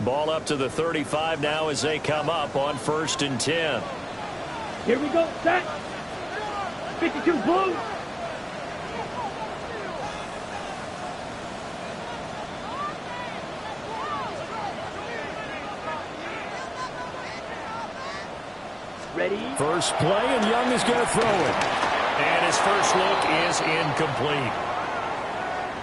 Ball up to the 35 now as they come up on 1st and 10. Here we go, set. 52 blue. Ready? First play, and Young is going to throw it. And his first look is incomplete.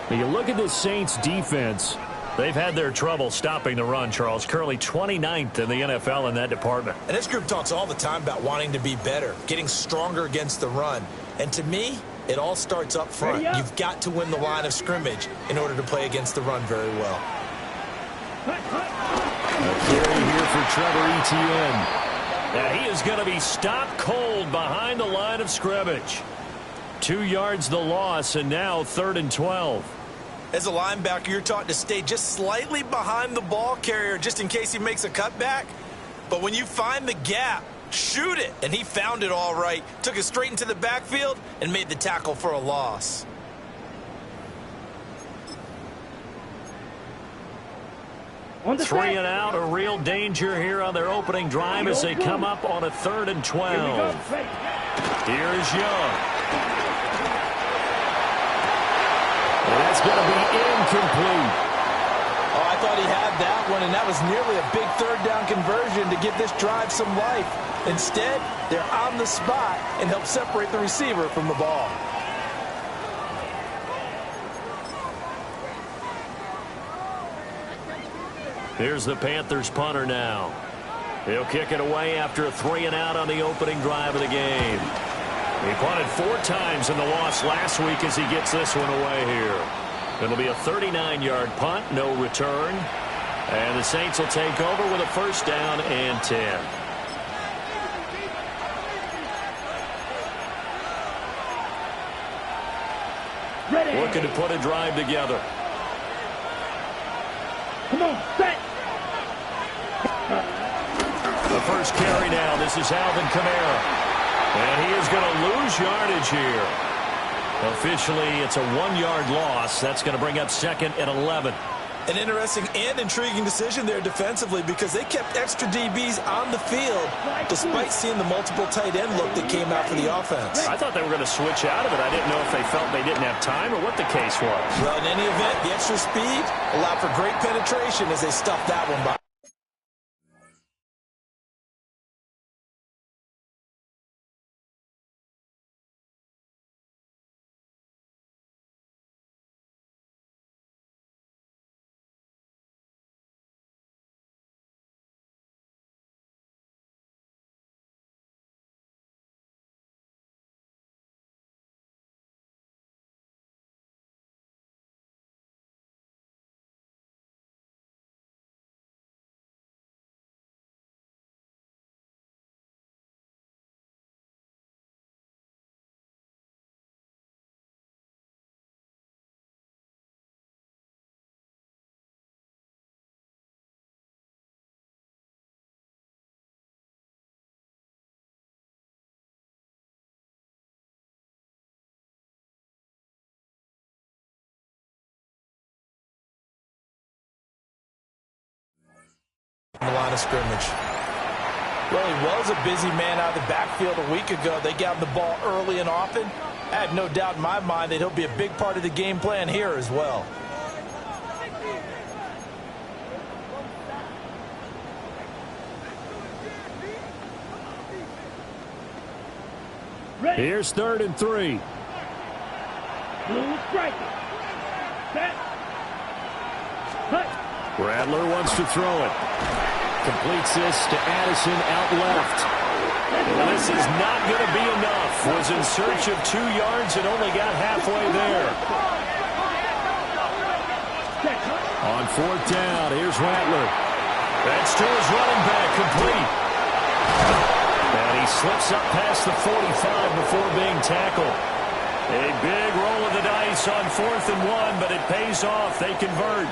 When you look at this Saints defense, they've had their trouble stopping the run, Charles. Currently 29th in the NFL in that department. And this group talks all the time about wanting to be better, getting stronger against the run. And to me, it all starts up front. You've got to win the line of scrimmage in order to play against the run very well. A carry here for Trevor Etienne. Now he is going to be stopped cold behind the line of scrimmage. 2 yards the loss, and now 3rd and 12. As a linebacker, you're taught to stay just slightly behind the ball carrier just in case he makes a cutback. But when you find the gap, shoot it. And he found it all right. Took it straight into the backfield and made the tackle for a loss. Three and out, a real danger here on their opening drive as they come up on a 3rd and 12. Here's Young. And that's going to be incomplete. Oh, I thought he had that one, and that was nearly a big 3rd down conversion to give this drive some life. Instead, they're on the spot and help separate the receiver from the ball. Here's the Panthers punter now. He'll kick it away after a 3 and out on the opening drive of the game. He punted 4 times in the loss last week as he gets this one away here. It'll be a 39-yard punt, no return. And the Saints will take over with a 1st down and 10. Ready. Looking to put a drive together. Come on, set. The first carry now. This is Alvin Kamara. And he is going to lose yardage here. Officially, it's a 1-yard loss. That's going to bring up 2nd and 11. An interesting and intriguing decision there defensively because they kept extra DBs on the field despite seeing the multiple tight end look that came out for the offense. I thought they were going to switch out of it. I didn't know if they felt they didn't have time or what the case was. Well, in any event, the extra speed allowed for great penetration as they stuffed that one by. The line of scrimmage. Well, he was a busy man out of the backfield a week ago. They got him the ball early and often. I have no doubt in my mind that he'll be a big part of the game plan here as well. Here's 3rd and 3. Blue striker. Set. Cut. Rattler wants to throw it. Completes this to Addison out left. Well, this is not going to be enough. Was in search of 2 yards and only got halfway there. On 4th down, here's Rattler. That's to his running back, complete. And he slips up past the 45 before being tackled. A big roll of the dice on 4th and 1, but it pays off. They convert.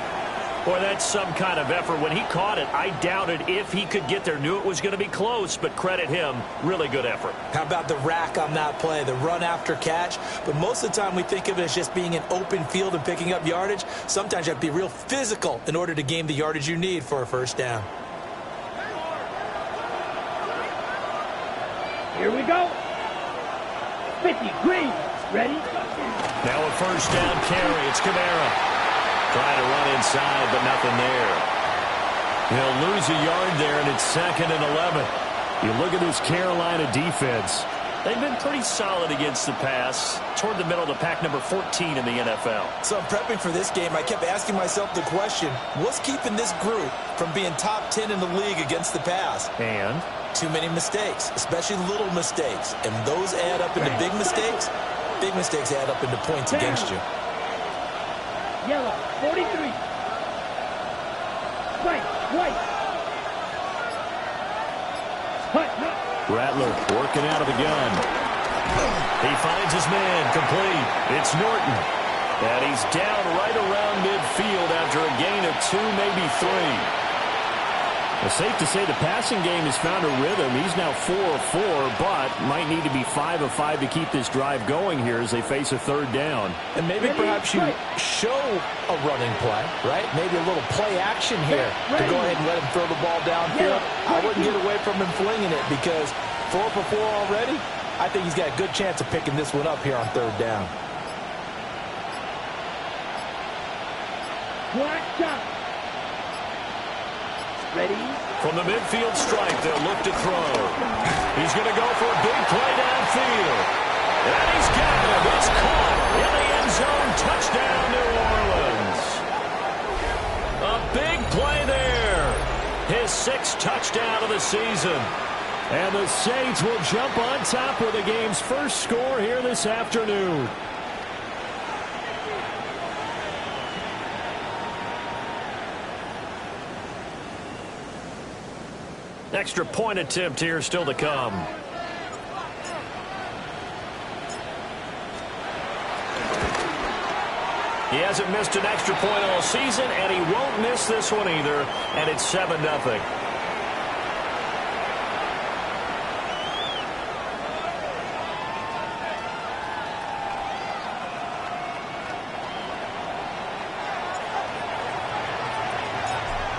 Boy, that's some kind of effort. When he caught it, I doubted if he could get there. Knew it was going to be close, but credit him. Really good effort. How about the rack on that play, the run after catch? But most of the time we think of it as just being an open field and picking up yardage. Sometimes you have to be real physical in order to gain the yardage you need for a first down. Here we go. 50, green, ready? Now a first down carry. It's Kamara. Trying to run inside, but nothing there. He'll lose a yard there, and it's 2nd and 11. You look at this Carolina defense. They've been pretty solid against the pass. Toward the middle of the pack, number 14 in the NFL. So I'm prepping for this game. I kept asking myself the question, what's keeping this group from being top 10 in the league against the pass? And? Too many mistakes, especially little mistakes. And those add up into big mistakes. Big mistakes add up into points against you. Yellow, 43. Right, white. Rattler working out of the gun. He finds his man, complete. It's Norton. And he's down right around midfield after a gain of 2, maybe 3. It's safe to say the passing game has found a rhythm. He's now 4 of 4, but might need to be 5 of 5 to keep this drive going here as they face a 3rd down. And maybe perhaps you show a running play, right? Maybe a little play action here to go ahead and let him throw the ball downfield. I wouldn't get away from him flinging it because 4 for 4 already. I think he's got a good chance of picking this one up here on 3rd down. Black shot. Ready? From the midfield stripe, they'll look to throw. He's going to go for a big play downfield. And he's got it. It's caught in the end zone. Touchdown, New Orleans. A big play there. His 6th touchdown of the season. And the Saints will jump on top with the game's first score here this afternoon. Extra point attempt here still to come. He hasn't missed an extra point all season, and he won't miss this one either, and it's 7-0.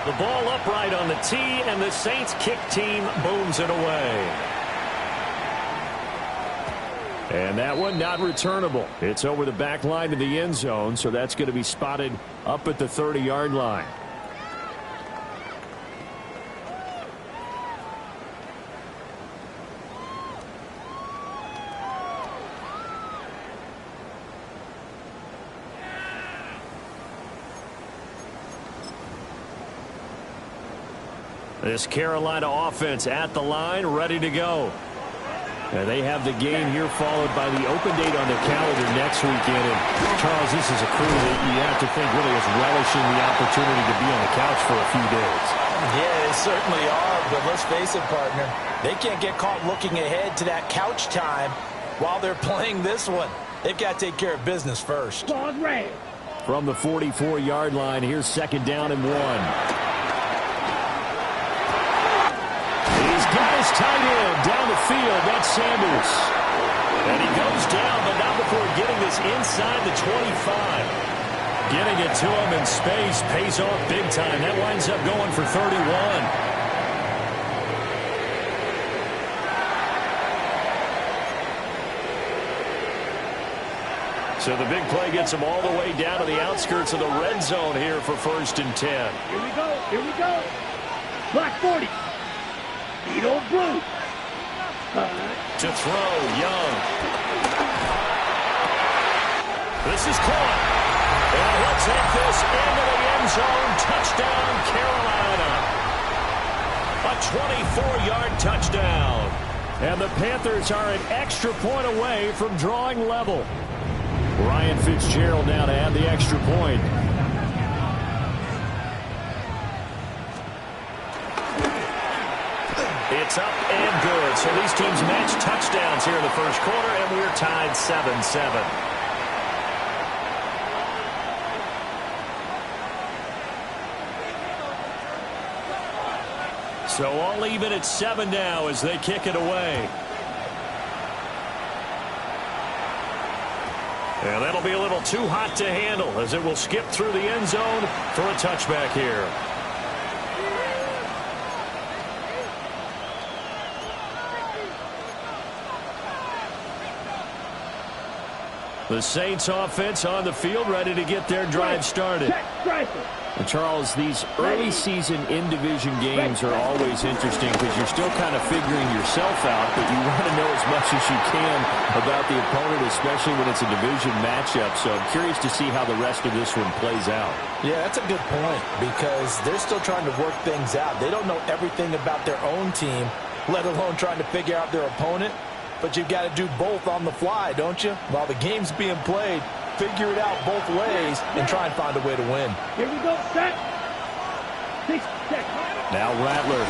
The ball upright on the tee, and the Saints kick team booms it away. And that one not returnable. It's over the back line to the end zone, so that's going to be spotted up at the 30-yard line. This Carolina offense at the line, ready to go. And they have the game here followed by the open date on their calendar next weekend. And Charles, this is a crew that you have to think really is relishing the opportunity to be on the couch for a few days. Yeah, they certainly are, but let's face it, partner. They can't get caught looking ahead to that couch time while they're playing this one. They've got to take care of business first. From the 44-yard line, here's 2nd down and 1. Got his tight end down the field. That's Sanders. And he goes down, but not before getting this inside the 25. Getting it to him in space pays off big time. That winds up going for 31. So the big play gets him all the way down to the outskirts of the red zone here for 1st and 10. Here we go. Here we go. Black 40. Beetle blue. To throw, Young. This is caught. And he'll take this into the end zone. Touchdown, Carolina. A 24-yard touchdown. And the Panthers are an extra point away from drawing level. Ryan Fitzgerald now to add the extra point. It's up and good. So these teams match touchdowns here in the first quarter, and we're tied 7-7. So all even at 7 now as they kick it away. And that'll be a little too hot to handle as it will skip through the end zone for a touchback here. The Saints offense on the field, ready to get their drive started. And Charles, these early season in-division games are always interesting because you're still kind of figuring yourself out, but you want to know as much as you can about the opponent, especially when it's a division matchup. So I'm curious to see how the rest of this one plays out. Yeah, that's a good point because they're still trying to work things out. They don't know everything about their own team, let alone trying to figure out their opponent. But you've got to do both on the fly, don't you? While the game's being played, figure it out both ways and try and find a way to win. Here we go, set. 6 seconds. Now Rattler.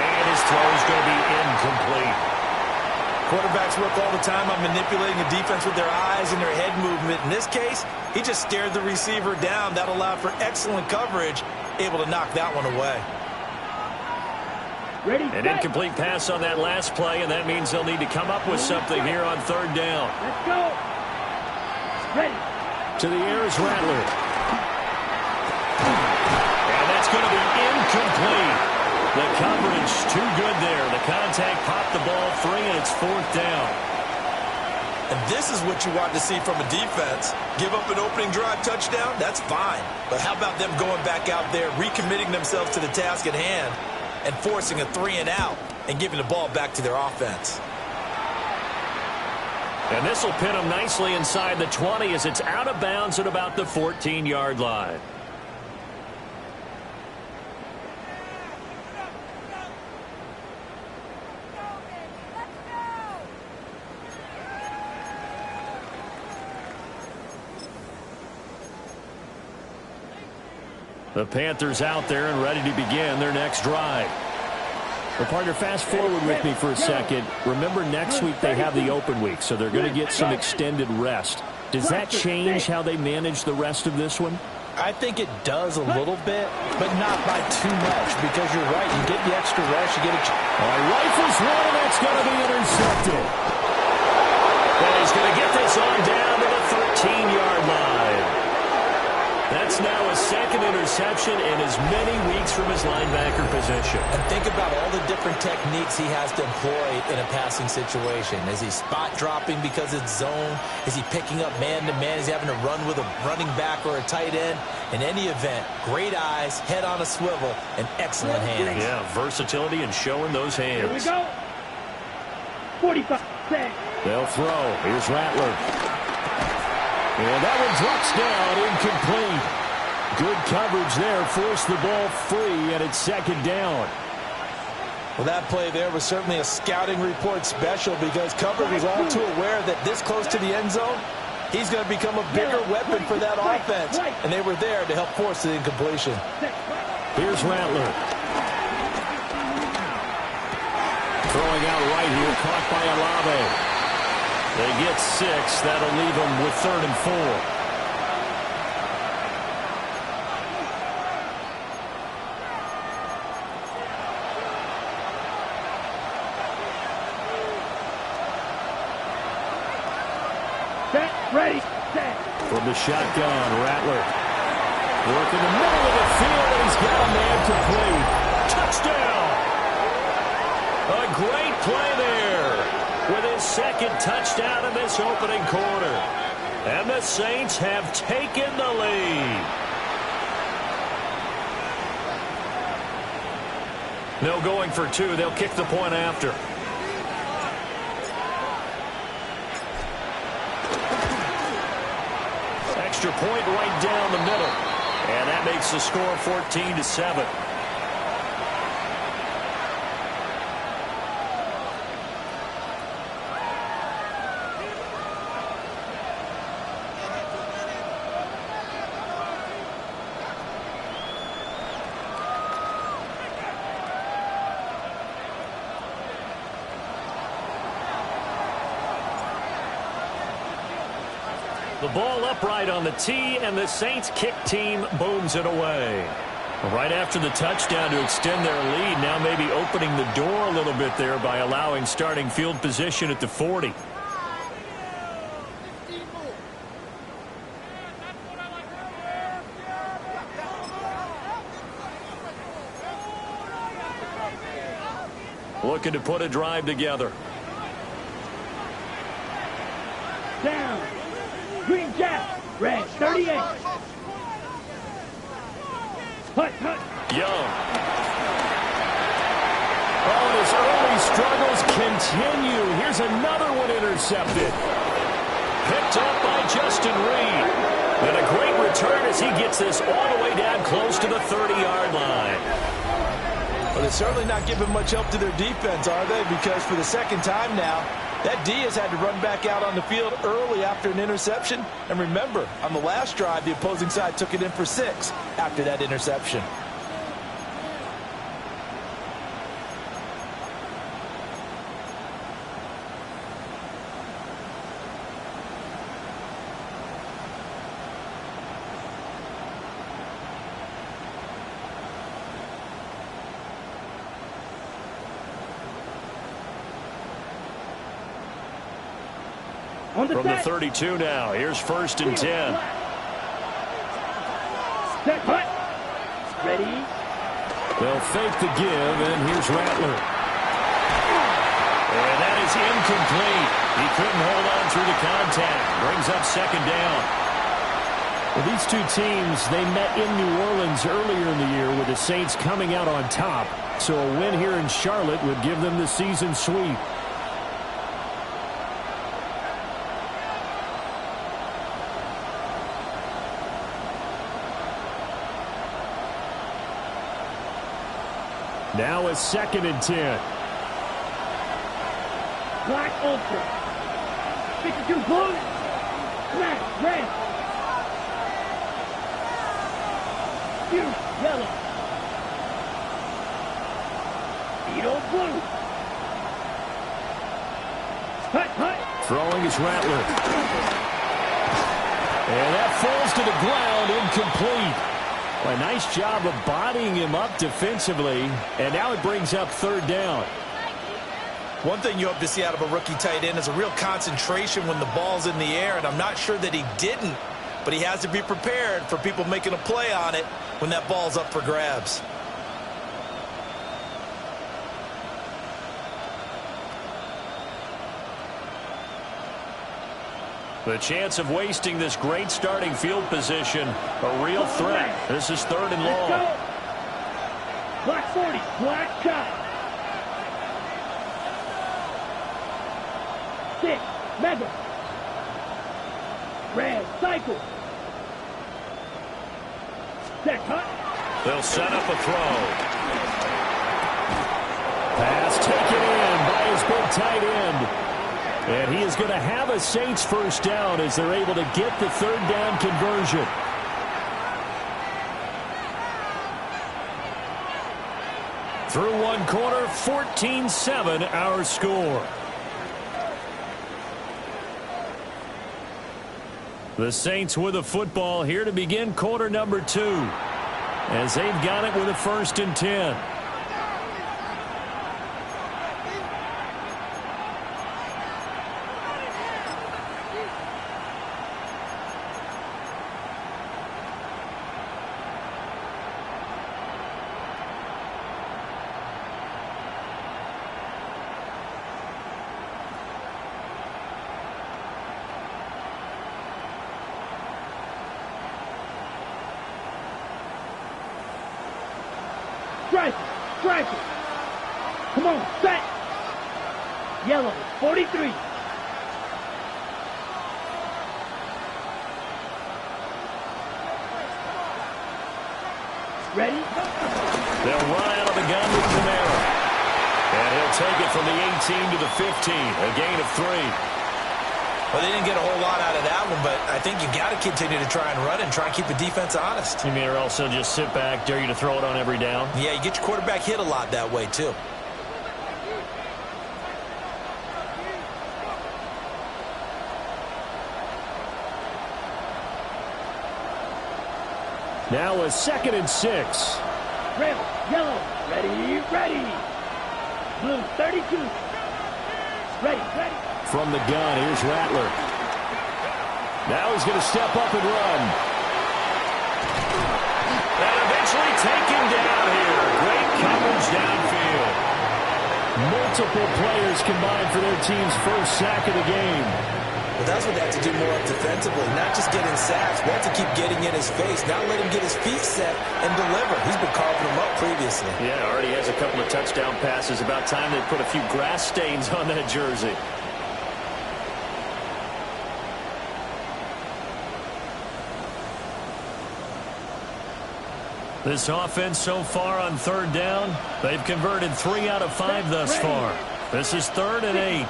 And his throw is going to be incomplete. Quarterbacks work all the time on manipulating the defense with their eyes and their head movement. In this case, he just stared the receiver down. That allowed for excellent coverage, able to knock that one away. Ready, An set. incomplete pass on that last play, and that means they'll need to come up with something here on 3rd down. Let's go. Ready. To the air is Rattler. And that's going to be incomplete. The coverage too good there. The contact popped the ball free, and it's 4th down. And this is what you want to see from a defense. Give up an opening drive touchdown, that's fine. But how about them going back out there, recommitting themselves to the task at hand, and forcing a 3-and-out and giving the ball back to their offense. And this will pin them nicely inside the 20 as it's out of bounds at about the 14-yard line. The Panthers out there and ready to begin their next drive. Well, partner, fast forward with me for a second. Remember, next week they have the open week, so they're going to get some extended rest. Does that change how they manage the rest of this one? I think it does a little bit, but not by too much, because you're right. You get the extra rest, you get a... Rifles one, and that's going to be intercepted. And he's going to get this on down to the 13-yard line. That's now a 2nd interception in as many weeks from his linebacker position. And think about all the different techniques he has to employ in a passing situation. Is he spot dropping because it's zone? Is he picking up man-to-man? Is he having to run with a running back or a tight end? In any event, great eyes, head on a swivel, and excellent hands. Yeah, versatility and showing those hands. Here we go. 45 seconds. They'll throw. Here's Rattler. And that one drops down, incomplete. Good coverage there, forced the ball free, and it's 2nd down. Well, that play there was certainly a scouting report special because coverage was all too aware that this close to the end zone, he's going to become a bigger weapon for that offense, and they were there to help force the incompletion. Here's Rattler. Throwing out right here, caught by Olave. They get 6. That'll leave them with 3rd and 4. Set. Ready. Set. From the shotgun, Rattler. Working the middle of the field, and he's got a man complete. Touchdown! A great play there. With his 2nd touchdown in this opening quarter. And the Saints have taken the lead. No going for 2. They'll kick the point after. Extra point right down the middle. And that makes the score 14-7. The ball upright on the tee, and the Saints kick team booms it away. Right after the touchdown to extend their lead, now maybe opening the door a little bit there by allowing starting field position at the 40. Looking to put a drive together. Down. Green Jack. Red 38. Hut, hut. Young. Oh, and his early struggles continue. Here's another one intercepted. Picked up by Justin Reed. And a great return as he gets this all the way down close to the 30-yard line. Well, they're certainly not giving much help to their defense, are they? Because for the second time now, that D has had to run back out on the field early after an interception. And remember, on the last drive, the opposing side took it in for 6 after that interception. From the 32 now, here's 1st and 10. Set, hut. Ready. They'll fake the give, and here's Rattler. And that is incomplete. He couldn't hold on through the contact. Brings up 2nd down. Well, these two teams, they met in New Orleans earlier in the year with the Saints coming out on top. So a win here in Charlotte would give them the season sweep. Now it's 2nd and 10. Black Ultra. 52 blue. Black red. Huge yellow. Beetle blue. Hut, hut. Throwing is Rattler. And that falls to the ground, incomplete. Well, a nice job of bodying him up defensively, and now it brings up 3rd down. One thing you hope to see out of a rookie tight end is a real concentration when the ball's in the air, and I'm not sure that he didn't, but he has to be prepared for people making a play on it when that ball's up for grabs. The chance of wasting this great starting field position, a real threat. This is 3rd and long. Black 40, black shot. 6, mega. Red cycle. Set, hut. They'll set up a throw. Pass taken in by his big tight end. And he is going to have a Saints 1st down as they're able to get the 3rd down conversion. Through one quarter, 14-7 our score. The Saints with the football here to begin quarter number 2. As they've got it with a 1st and 10. Strike it. Come on, set. Yellow, 43. Ready? They'll run out of the gun with Camara. And he'll take it from the 18 to the 15. A gain of 3. Well, they didn't get a whole lot out of that one, but I think you got to continue to try and run and try and keep the defense honest. You mean, or else they'll just sit back, dare you to throw it on every down? Yeah, you get your quarterback hit a lot that way, too. Now a 2nd and 6. Red, yellow, ready, ready. Blue, 32. Ready, ready. From the gun, here's Rattler. Now he's going to step up and run. And eventually taken down here. Great coverage downfield. Multiple players combined for their team's first sack of the game. Well, that's what they have to do more of defensively, not just getting sacks, but to keep getting in his face. Now let him get his feet set and deliver. He's been carving them up previously. Yeah, already has a couple of touchdown passes. About time they put a few grass stains on that jersey. This offense so far on 3rd down, they've converted 3 out of 5 thus far. This is 3rd and 8.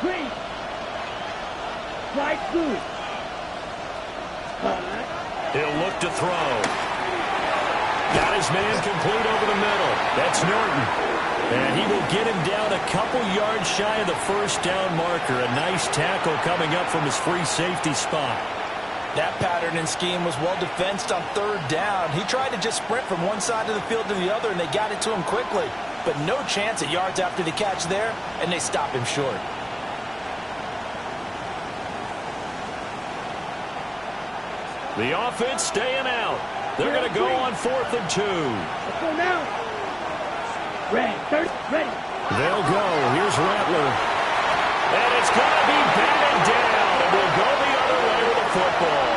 Right blue. He'll look to throw. Got his man complete over the middle. That's Norton. And he will get him down a couple yards shy of the 1st down marker. A nice tackle coming up from his free safety spot. That pattern and scheme was well defensed on 3rd down. He tried to just sprint from one side of the field to the other, and they got it to him quickly. But no chance at yards after the catch there, and they stop him short. The offense staying out. They're going to go on 4th and 2. Let's go now. Red, 30, ready. They'll go. Here's Rattler. And it's going to be batted down. And we'll go the other way with the football.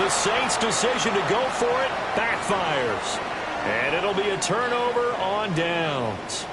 The Saints' decision to go for it backfires. And it'll be a turnover on downs.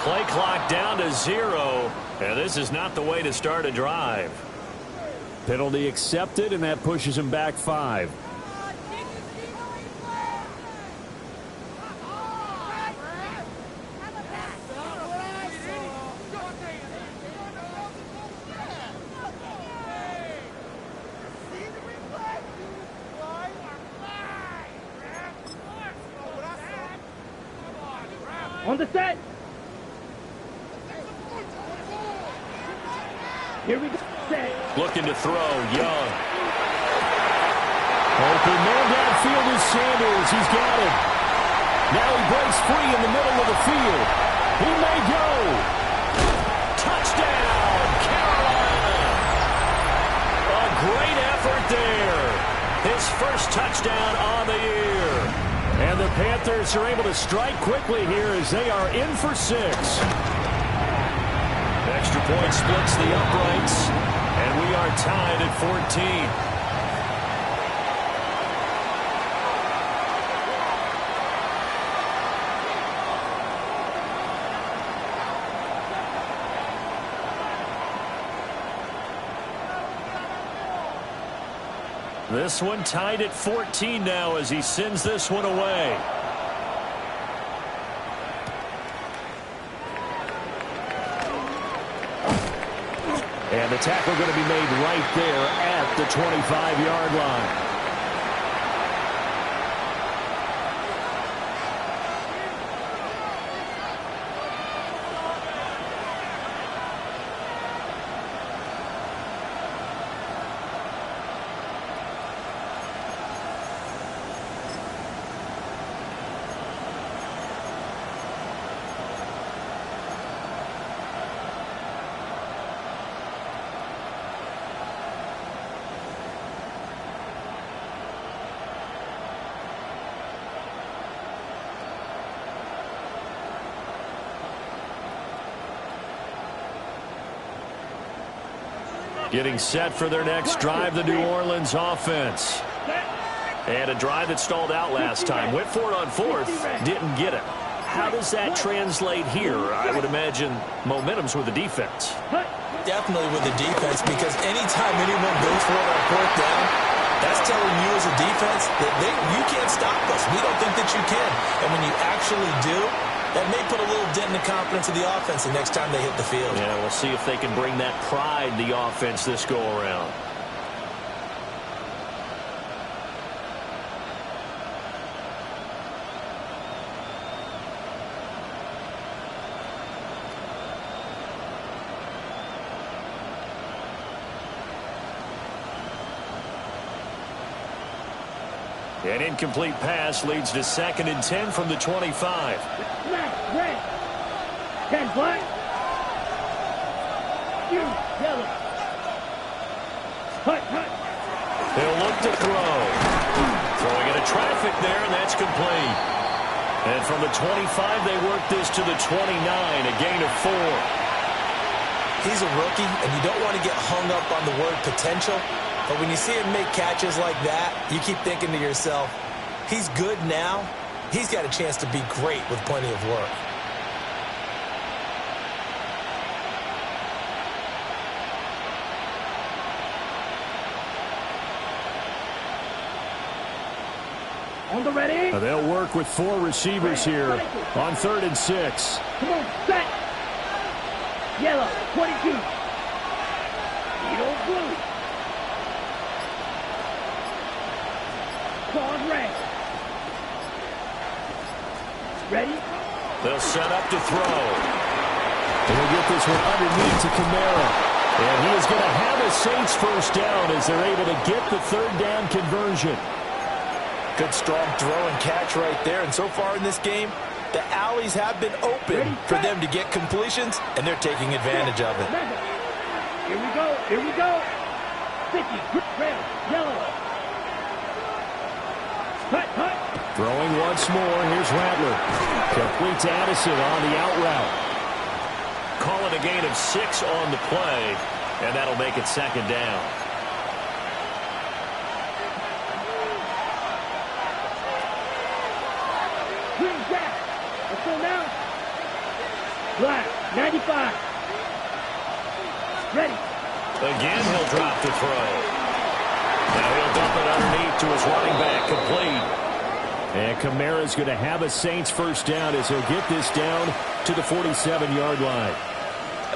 Play clock down to 0. And this is not the way to start a drive. Penalty accepted, and that pushes him back 5. On the set. Here we go. Set. Looking to throw. Young. Open man downfield is Sanders. He's got it. Now he breaks free in the middle of the field. He may go. Touchdown, Carolina. A great effort there. His first touchdown on the year. And the Panthers are able to strike quickly here as they are in for 6. Extra point splits the uprights, and we are tied at 14. This one tied at 14 now as he sends this one away. And the tackle going to be made right there at the 25-yard line. Getting set for their next drive, the New Orleans offense. And a drive that stalled out last time. Went for it on 4th, didn't get it. how does that translate here? I would imagine momentum's with the defense. Definitely with the defense, because anytime anyone goes for it on fourth down, that's telling you as a defense that you can't stop us. We don't think that you can. And when you actually do, that may put a little dent in the confidence of the offense the next time they hit the field. Yeah, we'll see if they can bring that pride to the offense this go-around. An incomplete pass leads to 2nd and 10 from the 25. Red. 10 black. Yellow. Hut. He'll look to throw. Throwing into traffic there, and that's complete. And from the 25, they work this to the 29, a gain of 4. He's a rookie, and you don't want to get hung up on the word potential. But when you see him make catches like that, you keep thinking to yourself, he's good now. He's got a chance to be great with plenty of work. On the ready. They'll work with 4 receivers here on 3rd and 6. Come on, set. Yellow, 22. Eagle blue. Claws red. Ready? They'll set up to throw. They'll get this one underneath to Kamara. And he is going to have a Saints first down as they're able to get the 3rd down conversion. Good strong throw and catch right there. And so far in this game, the alleys have been open for them to get completions, and they're taking advantage of it. Here we go. 50, red, yellow. Hut. Throwing once more. Here's Rattler. Complete to Addison on the out route. Call it a gain of 6 on the play, and that'll make it 2nd down. Green jack. Let's go now. Black, 95. Ready. Again, he'll drop the throw. Now he'll dump it underneath to his running back, complete. And Kamara's going to have a Saints first down as he'll get this down to the 47-yard line.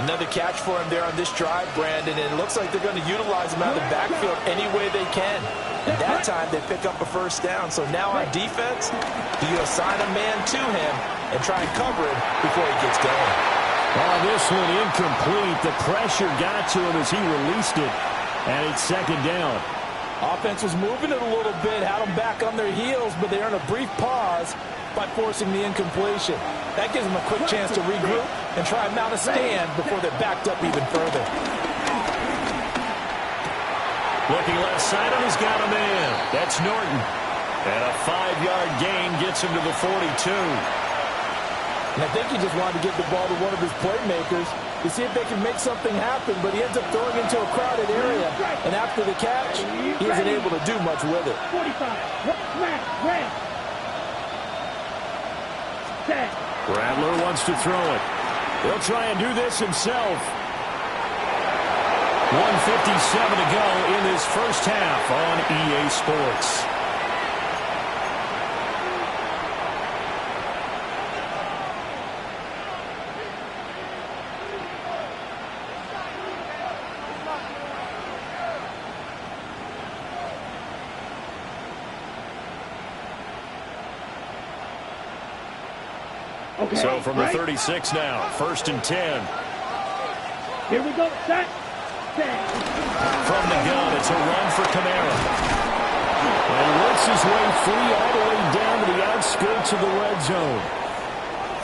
Another catch for him there on this drive, Brandon, and it looks like they're going to utilize him out of the backfield any way they can. And that time they pick up a first down. So now on defense, do you assign a man to him and try and cover him before he gets going? Oh, this one incomplete. The pressure got to him as he released it, and it's 2nd down. Offense was moving it a little bit, had them back on their heels, but they earned a brief pause by forcing the incompletion. That gives them a quick chance to regroup and try and mount a stand before they're backed up even further. Looking left side, and he's got a man. That's Norton. And a 5-yard gain gets him to the 42. And I think he just wanted to get the ball to one of his playmakers to see if they can make something happen, but he ends up throwing into a crowded area. And after the catch, he isn't able to do much with it. 45. Smack. Red. Set. Rattler wants to throw it. He'll try and do this himself. 1:57 to go in this first half on EA Sports. Okay. So from the 36 now, 1st and 10. Here we go. Set. From the gun, it's a run for Kamara. And works his way free all the way down to the outskirts of the red zone.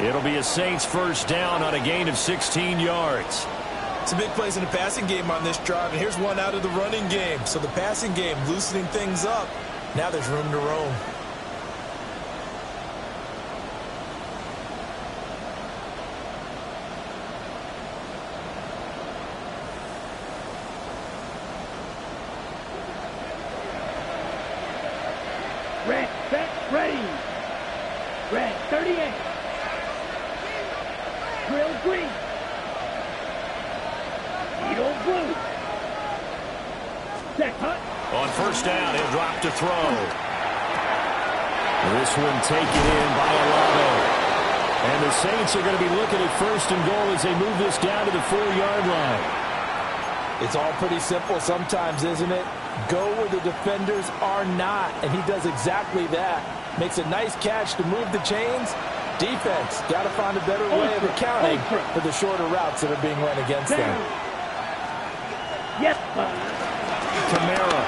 It'll be a Saints first down on a gain of 16 yards. It's a big plays in the passing game on this drive, and here's one out of the running game. So the passing game loosening things up. Now there's room to roam. Red, set, ready. Red, 38. Drill green. Needle blue. Set cut. On first down, he'll drop to throw. This one taken in by Alado. And the Saints are going to be looking at first and goal as they move this down to the 4-yard line. It's all pretty simple sometimes, isn't it? Go where the defenders are not, and he does exactly that. Makes a nice catch to move the chains. Defense, got to find a better way of accounting for the shorter routes that are being run against them. Yes, Kamara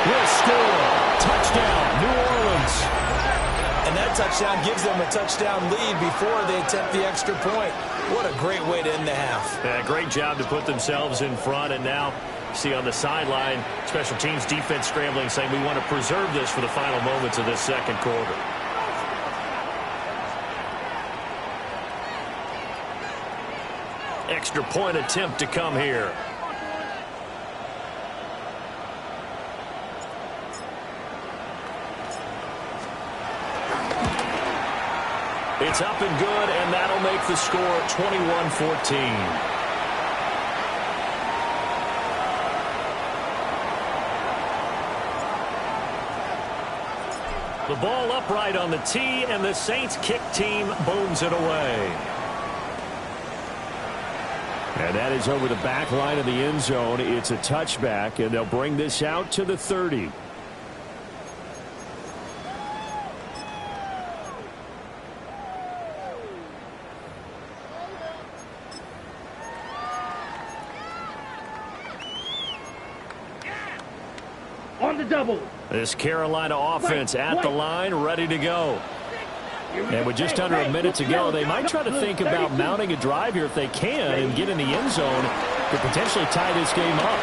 will score. Touchdown, New Orleans. And that touchdown gives them a touchdown lead before they attempt the extra point. What a great way to end the half. Yeah, great job to put themselves in front, and now see on the sideline, special teams defense scrambling, saying we want to preserve this for the final moments of this second quarter. Extra point attempt to come here. It's up and good, and that'll make the score 21-14. The ball upright on the tee, and the Saints kick team bones it away. And that is over the back line of the end zone. It's a touchback, and they'll bring this out to the 30. On the double. This Carolina offense at the line, ready to go. And with just under a minute to go, they might try to think about mounting a drive here if they can and get in the end zone to potentially tie this game up.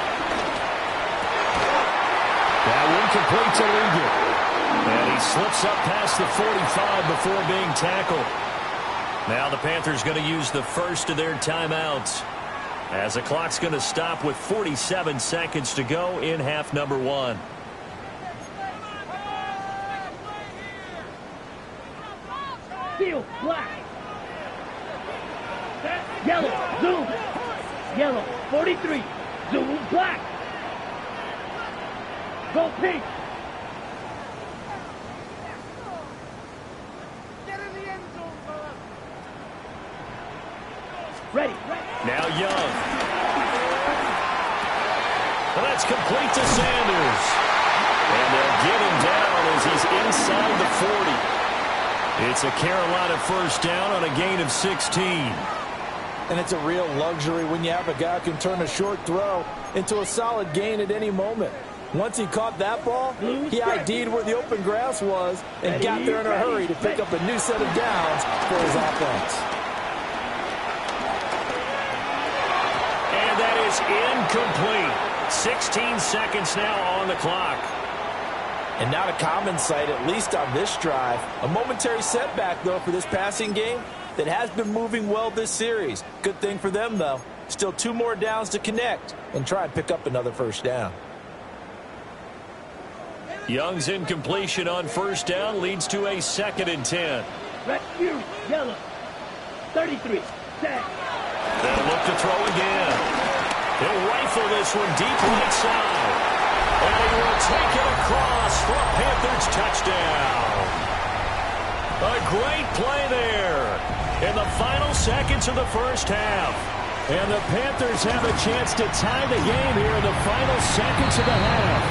That one complete to Linger. And he slips up past the 45 before being tackled. Now the Panthers going to use the first of their timeouts, as the clock's going to stop with 47 seconds to go in half number one. Field black. Yellow, zoom. Yellow, 43. Zoom black. Go pink. Get in the end zone, fella. Ready. Now Young. Well, that's complete to Sanders. And they'll get him down as he's inside the 40. It's a Carolina first down on a gain of 16. And it's a real luxury when you have a guy who can turn a short throw into a solid gain at any moment. Once he caught that ball, he ID'd where the open grass was and got there in a hurry to pick up a new set of downs for his offense. And that is incomplete. 16 seconds now on the clock. And not a common sight, at least on this drive. A momentary setback, though, for this passing game that has been moving well this series. Good thing for them, though. Still 2 more downs to connect and try and pick up another first down. Young's incompletion on first down leads to a 2nd and 10. Red, yellow, 33, set. They'll look to throw again. He'll rifle this one deep right side. And he will take it across for a Panthers touchdown. A great play there in the final seconds of the first half. And the Panthers have a chance to tie the game here in the final seconds of the half.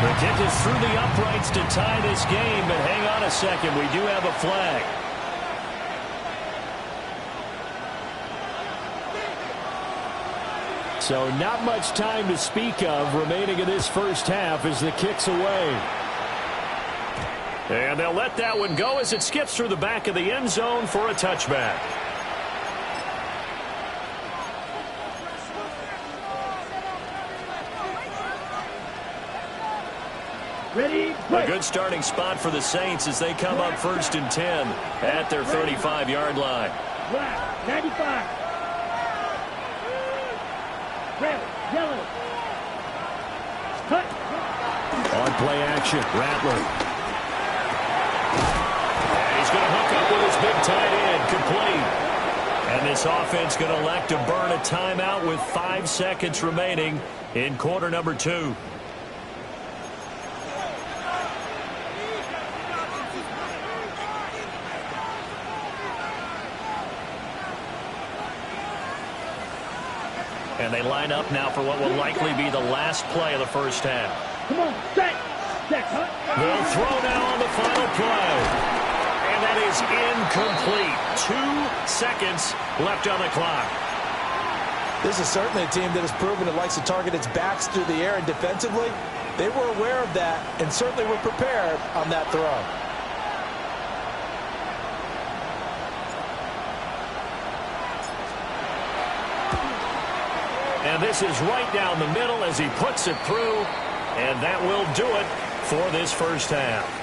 The kick is through the uprights to tie this game, but hang on a second, we do have a flag. So not much time to speak of remaining in this first half as the kick's away. And they'll let that one go as it skips through the back of the end zone for a touchback. Ready, a good starting spot for the Saints as they come up 1st and 10 at their 35-yard line. Black, 95. Red, yellow. Cut. On play action, Rattler. And he's going to hook up with his big tight end, complete. And this offense going to elect to burn a timeout with 5 seconds remaining in quarter number 2. And they line up now for what will likely be the last play of the first half. Come on, set, huh? They'll throw now on the final play. And that is incomplete. 2 seconds left on the clock. This is certainly a team that has proven it likes to target its backs through the air, and defensively, they were aware of that and certainly were prepared on that throw. And this is right down the middle as he puts it through. And that will do it for this first half.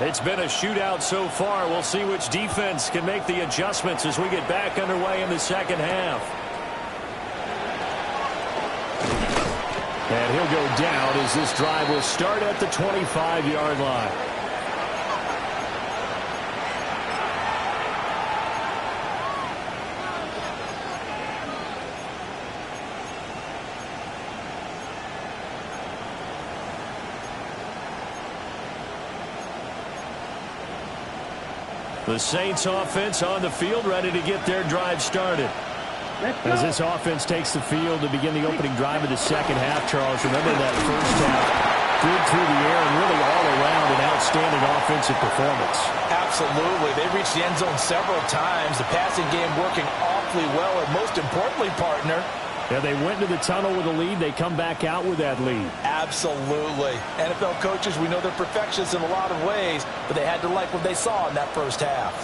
It's been a shootout so far. We'll see which defense can make the adjustments as we get back underway in the second half. And he'll go down as this drive will start at the 25-yard line. The Saints offense on the field, ready to get their drive started. As this offense takes the field to begin the opening drive of the second half, Charles, remember that first half, good through the air and really all around an outstanding offensive performance. Absolutely. They reached the end zone several times. The passing game working awfully well, and most importantly, partner, yeah, they went into the tunnel with a lead. They come back out with that lead. Absolutely. NFL coaches, we know they're perfectionists in a lot of ways, but they had to like what they saw in that first half.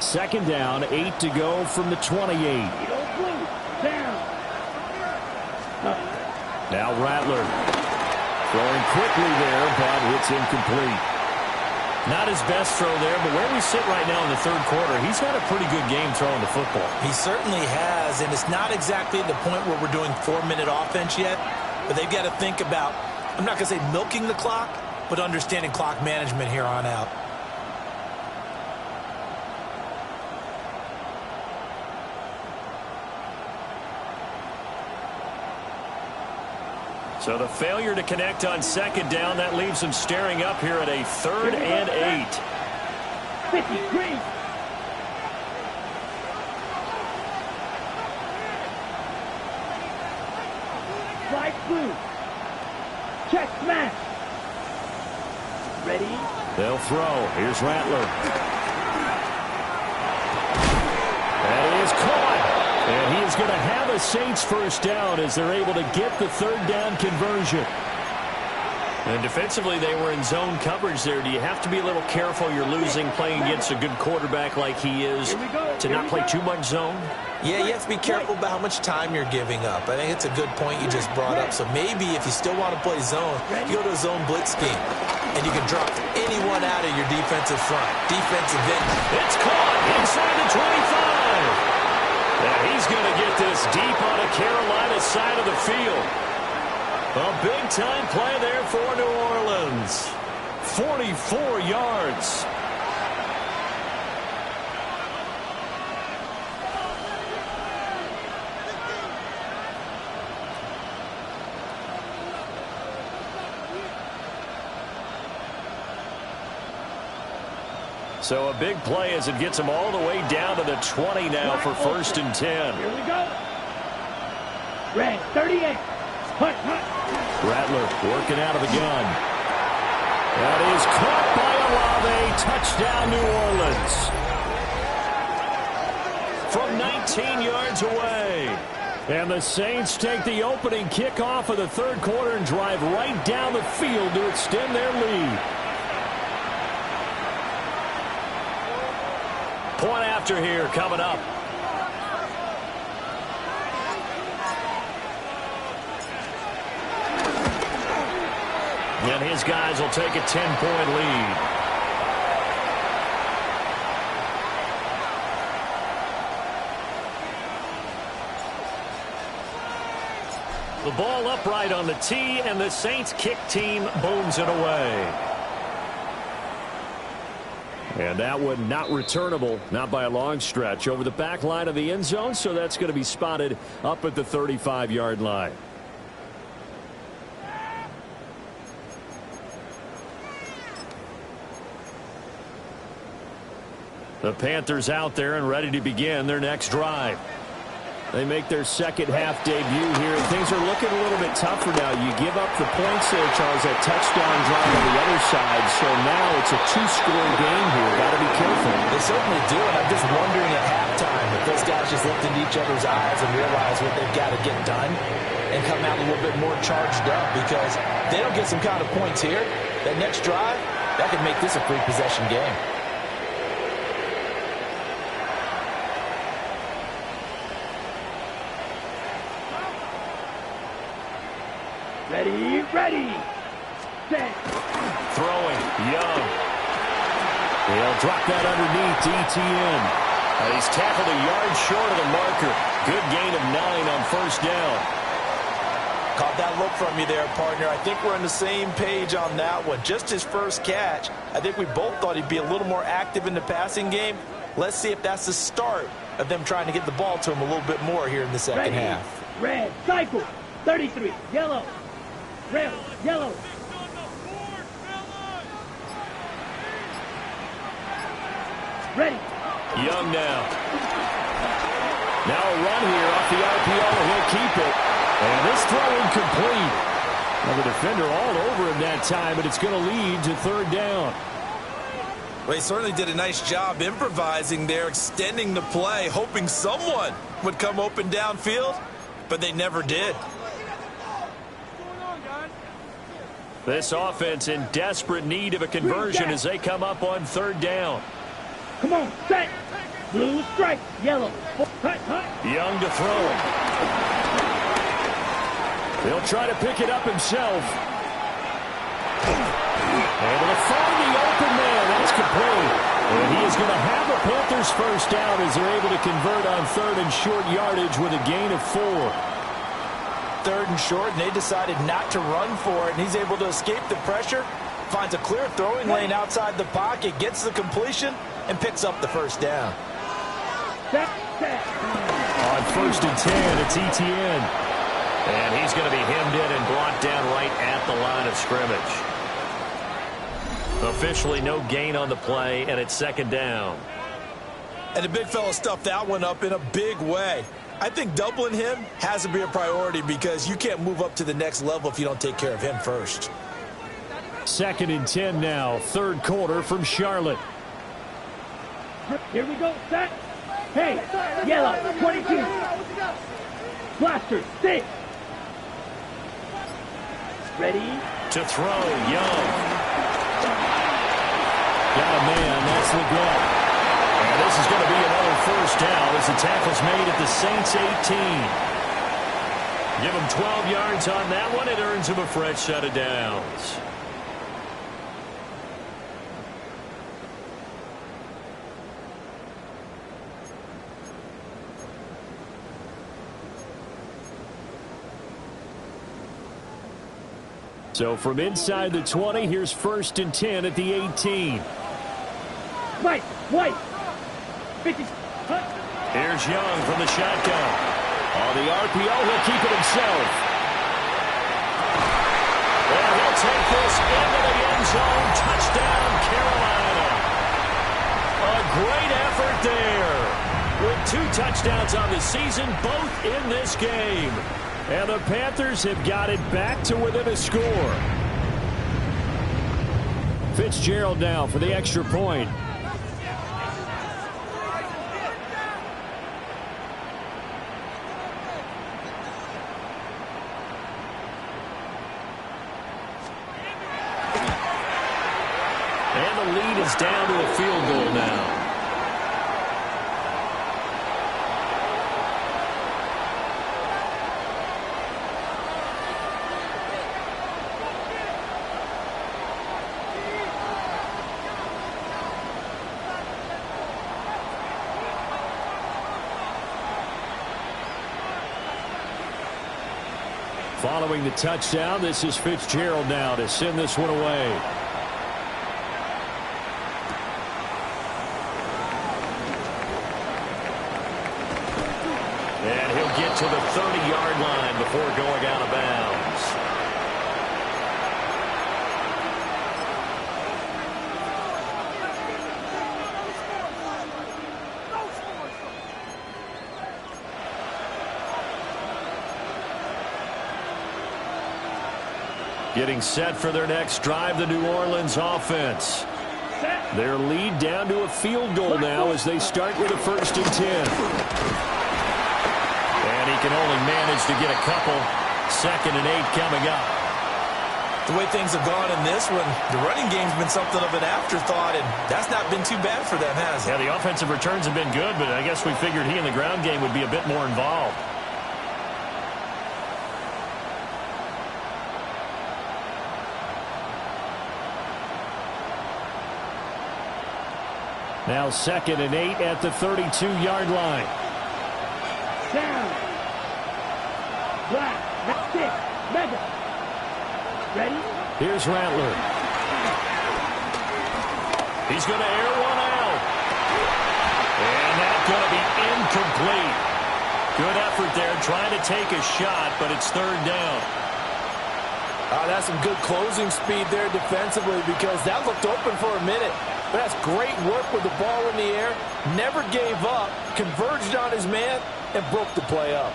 Second down, 8 to go from the 28. Now Rattler throwing quickly there, but it's incomplete. Not his best throw there, but where we sit right now in the third quarter, he's had a pretty good game throwing the football. He certainly has, and it's not exactly at the point where we're doing 4-minute offense yet, but they've got to think about, I'm not going to say milking the clock, but understanding clock management here on out. So the failure to connect on second down, that leaves them staring up here at a 3rd and 8. 53. Slide through. Check smash. Ready? They'll throw. Here's Rattler. That is caught. And he is going to have a Saints first down as they're able to get the 3rd down conversion. And defensively, they were in zone coverage there. Do you have to be a little careful you're losing playing against a good quarterback like he is to not play too much zone? Yeah, you have to be careful about how much time you're giving up. I think it's a good point you just brought up. So maybe if you still want to play zone, you go to a zone blitz scheme. And you can drop anyone out of your defensive front. Defensive end. It's caught inside the 25. And he's going to get this deep on the Carolina side of the field. A big-time play there for New Orleans. 44 yards. So a big play as it gets them all the way down to the 20 now for 1st and 10. Here we go. Red 38. Hunt. Rattler working out of the gun. That is caught by Olave. Touchdown, New Orleans. From 19 yards away. And the Saints take the opening kickoff of the third quarter and drive right down the field to extend their lead. Point after here coming up. And his guys will take a 10-point lead. The ball upright on the tee, and the Saints kick team booms it away. And that one not returnable, not by a long stretch, over the back line of the end zone, so that's going to be spotted up at the 35-yard line. The Panthers out there and ready to begin their next drive. They make their second half debut here, and things are looking a little bit tougher now. You give up the points there, Charles, that touchdown drive on the other side, so now it's a two-score game here. Got to be careful. They certainly do, and I'm just wondering at halftime if those guys just looked into each other's eyes and realize what they've got to get done and come out a little bit more charged up, because if they don't get some kind of points here, that next drive, that could make this a free possession game. Ready, set. Throwing, Young. He'll drop that underneath to ETN. And he's tackled a yard short of the marker. Good gain of 9 on first down. Caught that look from you there, partner. I think we're on the same page on that one. Just his first catch. I think we both thought he'd be a little more active in the passing game. Let's see if that's the start of them trying to get the ball to him a little bit more here in the second half. Red, cycle, 33, yellow. Red, yellow. Ready. Young now. Now a run here off the RPO. He'll keep it. And this throw incomplete. Well, the defender all over him that time, but it's going to lead to third down. Well, he certainly did a nice job improvising there, extending the play, hoping someone would come open downfield, but they never did. This offense in desperate need of a conversion as they come up on third down. Come on, set. Blue strike, yellow. Hut. Young to throw. He'll try to pick it up himself. Able to find the open man. That's complete. And he is going to have a Panthers first down as they're able to convert on third and short yardage with a gain of 4. Third and short, and they decided not to run for it, and he's able to escape the pressure, finds a clear throwing lane outside the pocket, gets the completion, and picks up the first down. On first and 10, it's ETN. And he's going to be hemmed in and brought down right at the line of scrimmage. Officially no gain on the play, and it's second down. And the big fella stuffed that one up in a big way. I think doubling him has to be a priority because you can't move up to the next level if you don't take care of him first. Second and 10 now, third quarter from Charlotte. Here we go, set. Hey, yellow, 22. Blaster, 6. Ready? To throw, Young. Got a man, that's the goal. And this is going to be another first down as the tackle's made at the Saints 18. Give him 12 yards on that one. It earns him a fresh set of downs. So from inside the 20, here's first and 10 at the 18. White. 50. Here's Young from the shotgun. On the RPO, he'll keep it himself. And he'll take this into the end zone. Touchdown, Carolina. A great effort there. With 2 touchdowns on the season, both in this game. And the Panthers have got it back to within a score. Fitzgerald now for the extra point. the lead is down to a field goal now. Following the touchdown, this is Fitzgerald now to send this one away. And he'll get to the 30-yard line before going out of bounds. Getting set for their next drive, the New Orleans offense. Their lead down to a field goal now as they start with a 1st and 10. And he can only manage to get a couple. 2nd and 8 coming up. The way things have gone in this one, the running game's been something of an afterthought, and that's not been too bad for them, has it? Yeah, the offensive returns have been good, but I guess we figured he in the ground game would be a bit more involved. Now 2nd and 8 at the 32-yard line. Down. Black. That's it. Mega. Ready? Here's Rattler. He's going to air one out. And that's going to be incomplete. Good effort there trying to take a shot, but it's 3rd down. That's some good closing speed there defensively because that looked open for a minute. But that's great work with the ball in the air. Never gave up, converged on his man, and broke the play up.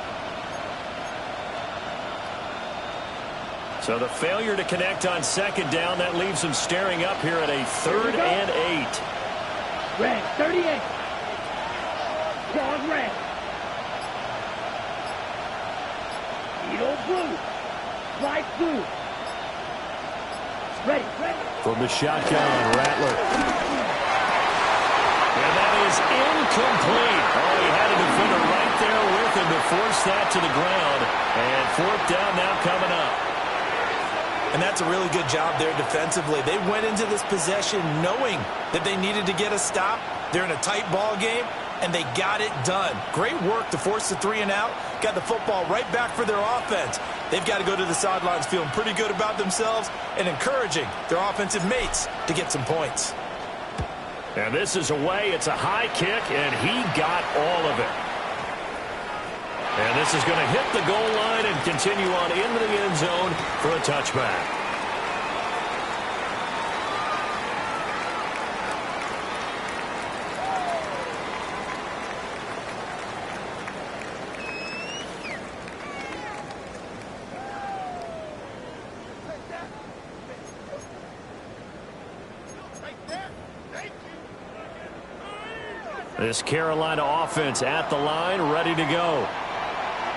So the failure to connect on 2nd down, that leaves him staring up here at a 3rd and 8. Red, 38. Claws red. Needle blue. Light blue. Ready. From the shotgun, Rattler. And that is incomplete. Oh, he had a defender right there with him to force that to the ground. And 4th down now coming up. And that's a really good job there defensively. They went into this possession knowing that they needed to get a stop. They're in a tight ball game, and they got it done. Great work to force the 3 and out. Got the football right back for their offense. They've got to go to the sidelines feeling pretty good about themselves and encouraging their offensive mates to get some points. And this is away. It's a high kick, and he got all of it. And this is going to hit the goal line and continue on into the end zone for a touchback. This Carolina offense at the line, ready to go.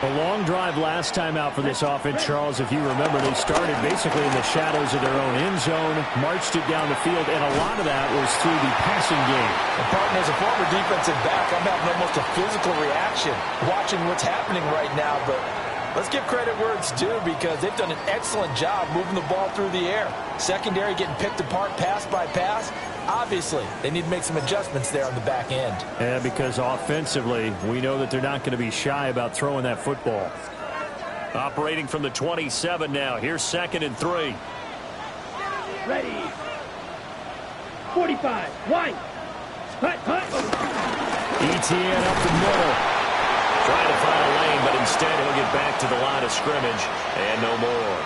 A long drive last time out for this offense, Charles. If you remember, they started basically in the shadows of their own end zone, marched it down the field, and a lot of that was through the passing game. And partner, as a former defensive back, I'm having almost a physical reaction watching what's happening right now, but let's give credit where it's due because they've done an excellent job moving the ball through the air. Secondary getting picked apart pass by pass. Obviously, they need to make some adjustments there on the back end. Yeah, because offensively, we know that they're not going to be shy about throwing that football. Operating from the 27 now. Here's 2nd and 3. Ready. 45. Wide. Hut. ETN up the middle. Trying to find a lane, but instead he'll get back to the line of scrimmage and no more.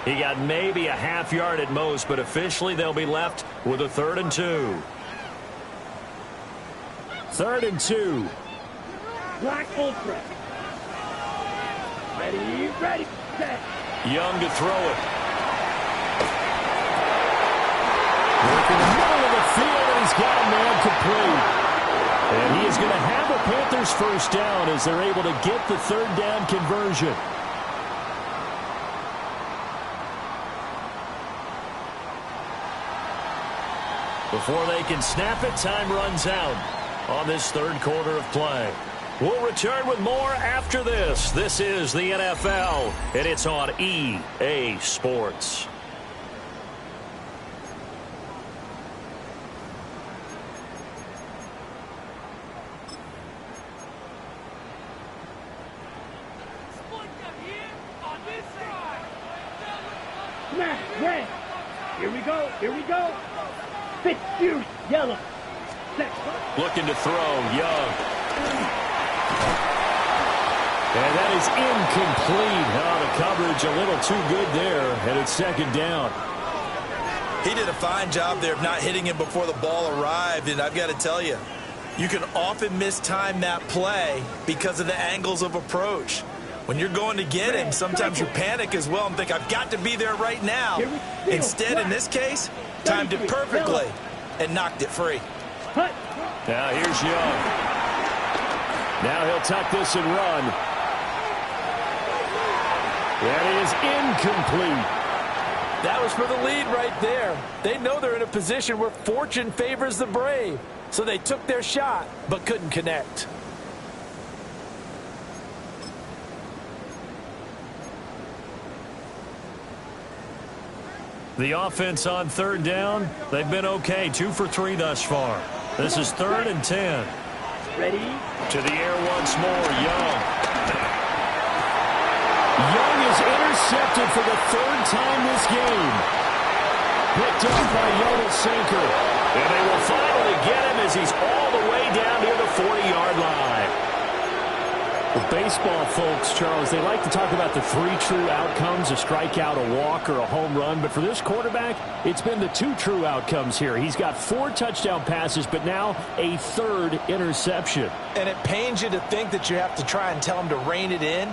He got maybe a half yard at most, but officially they'll be left with a 3rd and 2. 3rd and 2. Black ultra. Ready, set. Young to throw it. Working the middle of the field, and he's got a man complete. And he is going to have a Panthers 1st down as they're able to get the 3rd down conversion. Before they can snap it, time runs out on this third quarter of play. We'll return with more after this. This is the NFL, and it's on EA Sports. Smash, red. Here we go, here we go. Fitzhugh, yellow. Set. Looking to throw, Young. And that is incomplete. Oh, the coverage a little too good there, and it's second down. He did a fine job there of not hitting him before the ball arrived, and I've got to tell you, you can often mistime that play because of the angles of approach. When you're going to get him, sometimes you panic as well and think, I've got to be there right now. Instead, in this case, timed it perfectly and knocked it free. Now here's Young. Now he'll tuck this and run. That is incomplete. That was for the lead right there. They know they're in a position where fortune favors the brave. So they took their shot, but couldn't connect. The offense on third down, they've been okay. 2 for 3 thus far. This is 3rd and 10. Ready? To the air once more, Young. Young is intercepted for the 3rd time this game. Picked up by Yodelsinker. And they will finally get him as he's all the way down near the 40-yard line. The baseball folks, Charles, they like to talk about the 3 true outcomes, a strikeout, a walk, or a home run. But for this quarterback, it's been the 2 true outcomes here. He's got 4 touchdown passes, but now a 3rd interception. And it pains you to think that you have to try and tell him to rein it in.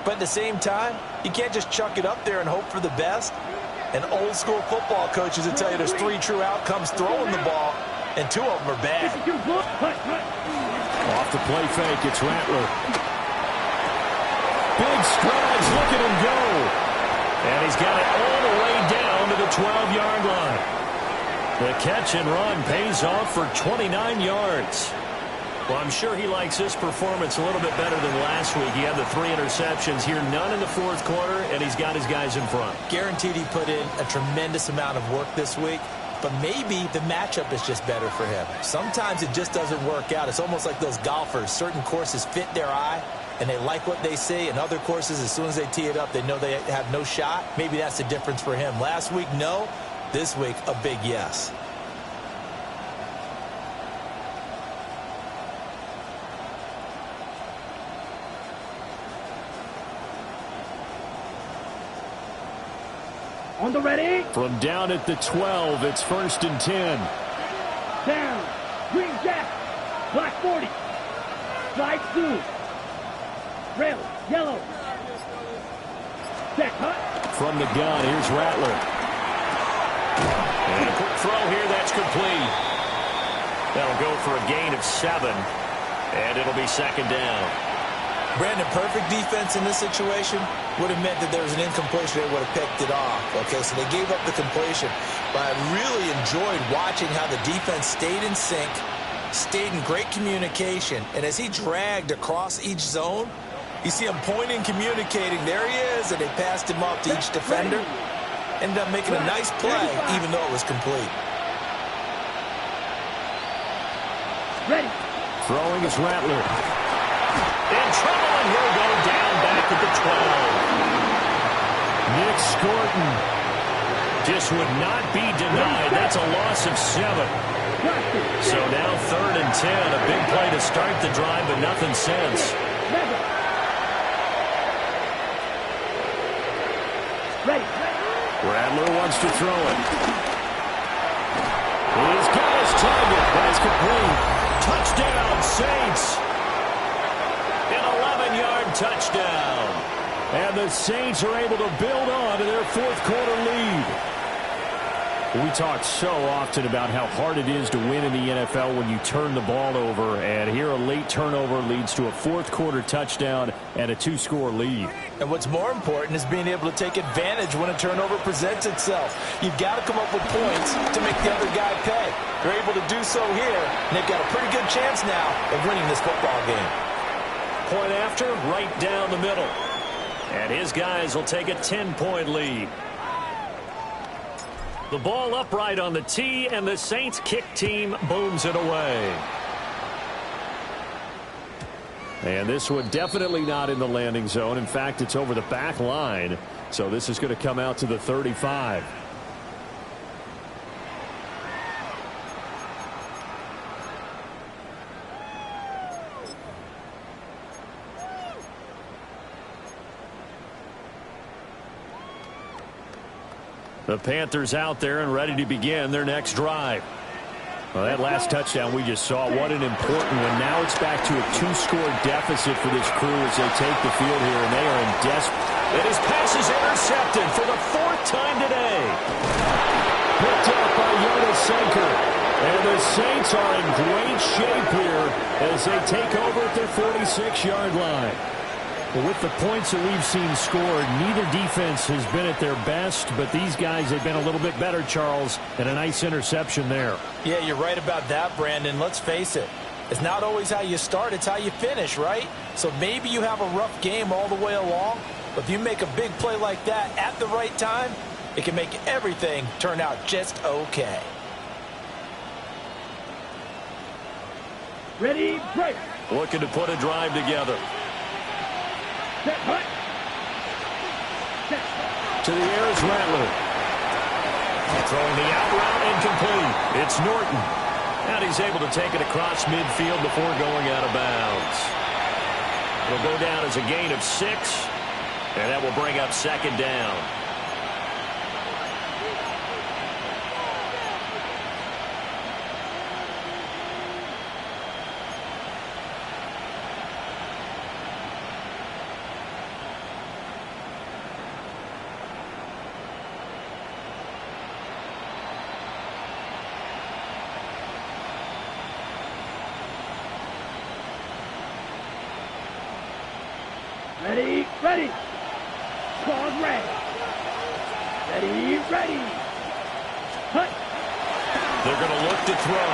But at the same time, you can't just chuck it up there and hope for the best. And old school football coaches will tell you there's 3 true outcomes throwing the ball, and 2 of them are bad. Off the play fake, it's Rattler. Big strides, look at him go. And he's got it all the way down to the 12-yard line. The catch and run pays off for 29 yards. Well, I'm sure he likes this performance a little bit better than last week. He had the 3 interceptions here, none in the 4th quarter, and he's got his guys in front. Guaranteed he put in a tremendous amount of work this week, but maybe the matchup is just better for him. Sometimes it just doesn't work out. It's almost like those golfers. Certain courses fit their eye, and they like what they see. And other courses, as soon as they tee it up, they know they have no shot. Maybe that's the difference for him. Last week, no. This week, a big yes. On the ready? From down at the 12, it's 1st and 10. Down. Green jack. Black 40. Slide through. Rail. Yellow. Set. Hut. From the gun, here's Rattler. And a quick throw here, that's complete. That'll go for a gain of 7. And it'll be 2nd down. Brandon, perfect defense in this situation would have meant that there was an incompletion. They would have picked it off. Okay, so they gave up the completion. But I really enjoyed watching how the defense stayed in sync, stayed in great communication. And as he dragged across each zone, you see him pointing, communicating. There he is, and they passed him off to each defender. Ended up making a nice play, even though it was complete. Ready. Throwing is Rattler. In trouble, and he'll go down back at the 12. Nick Scorton just would not be denied. That's a loss of 7. So now 3rd and 10. A big play to start the drive, but nothing since. Ready. Rattler wants to throw it. He's got his target. That's complete. Touchdown, Saints. An 11-yard touchdown. And the Saints are able to build on to their 4th quarter lead. We talk so often about how hard it is to win in the NFL when you turn the ball over, and here a late turnover leads to a fourth-quarter touchdown and a two-score lead. And what's more important is being able to take advantage when a turnover presents itself. You've got to come up with points to make the other guy pay. They're able to do so here, and they've got a pretty good chance now of winning this football game. Point after, right down the middle. And his guys will take a 10-point lead. The ball upright on the tee, and the Saints kick team booms it away. And this one definitely not in the landing zone. In fact, it's over the back line. So this is going to come out to the 35. The Panthers out there and ready to begin their next drive. Well, that last touchdown we just saw, what an important one. Now it's back to a two-score deficit for this crew as they take the field here, and they are in desperate. And his pass is intercepted for the fourth time today. Picked up by Jonas Senker. And the Saints are in great shape here as they take over at their 46-yard line. But with the points that we've seen scored, neither defense has been at their best, but these guys have been a little bit better, Charles, and a nice interception there. Yeah, you're right about that, Brandon. Let's face it. It's not always how you start, it's how you finish, right? So maybe you have a rough game all the way along, but if you make a big play like that at the right time, it can make everything turn out just okay. Ready, break. Looking to put a drive together. Set, hut. Set. To the air is Rattler. Throwing the out route incomplete. It's Norton. And he's able to take it across midfield before going out of bounds. It'll go down as a gain of 6. And that will bring up second down. Ready, ready. Claws ready. Ready, ready. Hut. They're going to look to throw.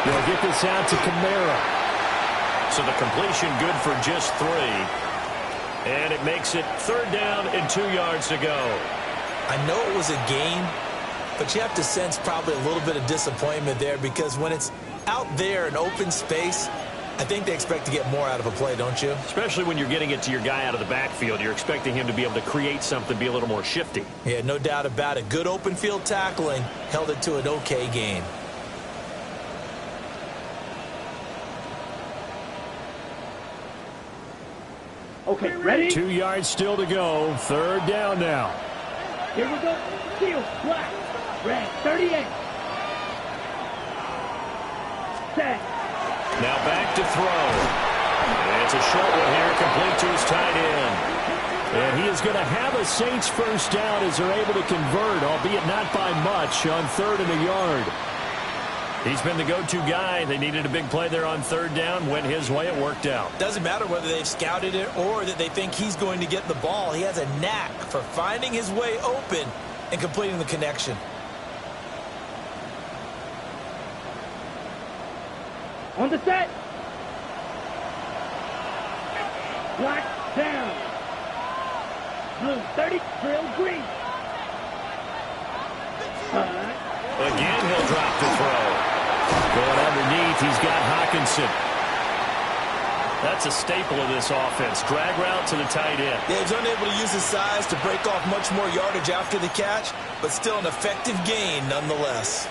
They'll get this out to Kamara. So the completion good for just 3. And it makes it third down and 2 yards to go. I know it was a gain, but you have to sense probably a little bit of disappointment there because when it's out there in open space, I think they expect to get more out of a play, don't you? Especially when you're getting it to your guy out of the backfield. You're expecting him to be able to create something, be a little more shifty. Yeah, no doubt about it. Good open field tackling held it to an okay gain. Okay, ready? 2 yards still to go. Third down now. Here we go. Field, black, red, 38. Set. Now back to throw. And it's a short one here, complete to his tight end. And he is going to have a Saints first down as they're able to convert, albeit not by much, on 3rd and a yard. He's been the go-to guy. They needed a big play there on 3rd down. Went his way. It worked out. Doesn't matter whether they've scouted it or that they think he's going to get the ball. He has a knack for finding his way open and completing the connection. On the set. Black down. Blue 30, drill green. Again, he'll drop the throw. Going underneath, he's got Hawkinson. That's a staple of this offense. Drag route to the tight end. Yeah, he's unable to use his size to break off much more yardage after the catch, but still an effective gain nonetheless.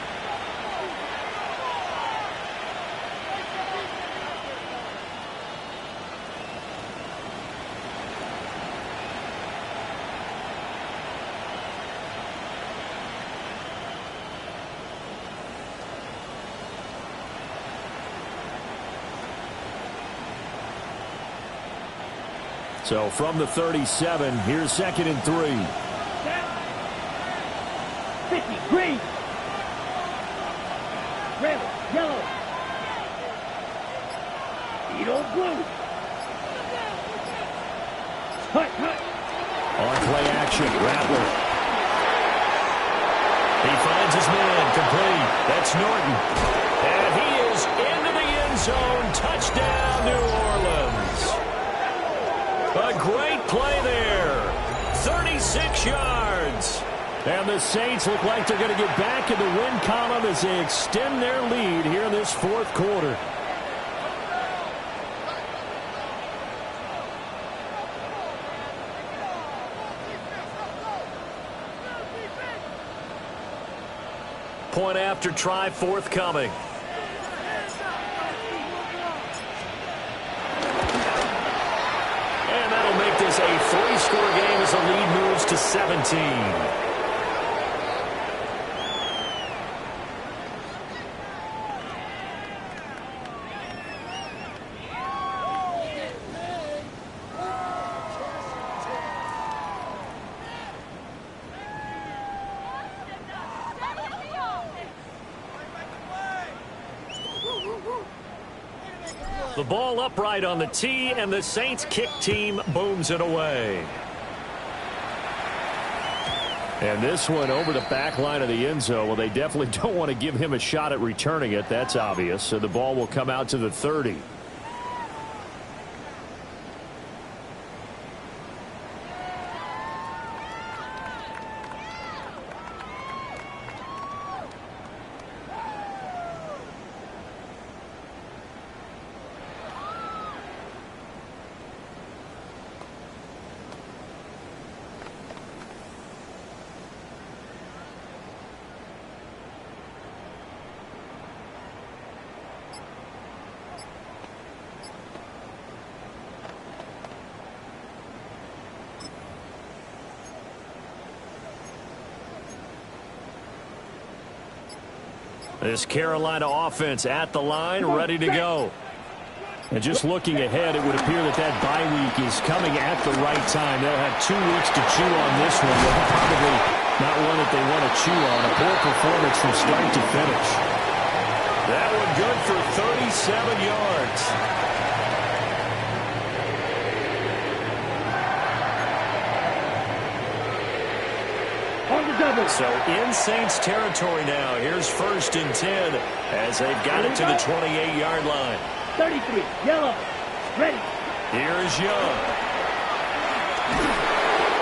So from the 37, here's 2nd and 3. 50, green. Red, yellow. Edo, blue. Hut. On play action, Rattler. He finds his man, complete. That's Norton. And he is into the end zone. Touchdown, New Orleans. A great play there. 36 yards. And the Saints look like they're going to get back in the win column as they extend their lead here in this fourth quarter. Point after try forthcoming. And that'll make this a 3-score game as the lead moves to 17. The ball upright on the tee, and the Saints kick team booms it away. And this one over the back line of the end zone. Well, they definitely don't want to give him a shot at returning it. That's obvious. So the ball will come out to the 30. This Carolina offense at the line, ready to go. And just looking ahead, it would appear that that bye week is coming at the right time. They'll have 2 weeks to chew on this one. Well, probably not one that they want to chew on. A poor performance from start to finish. That one good for 37 yards. So in Saints territory now. Here's 1st and 10 as they've got it to the 28-yard line. 33, yellow, ready. Here is Young.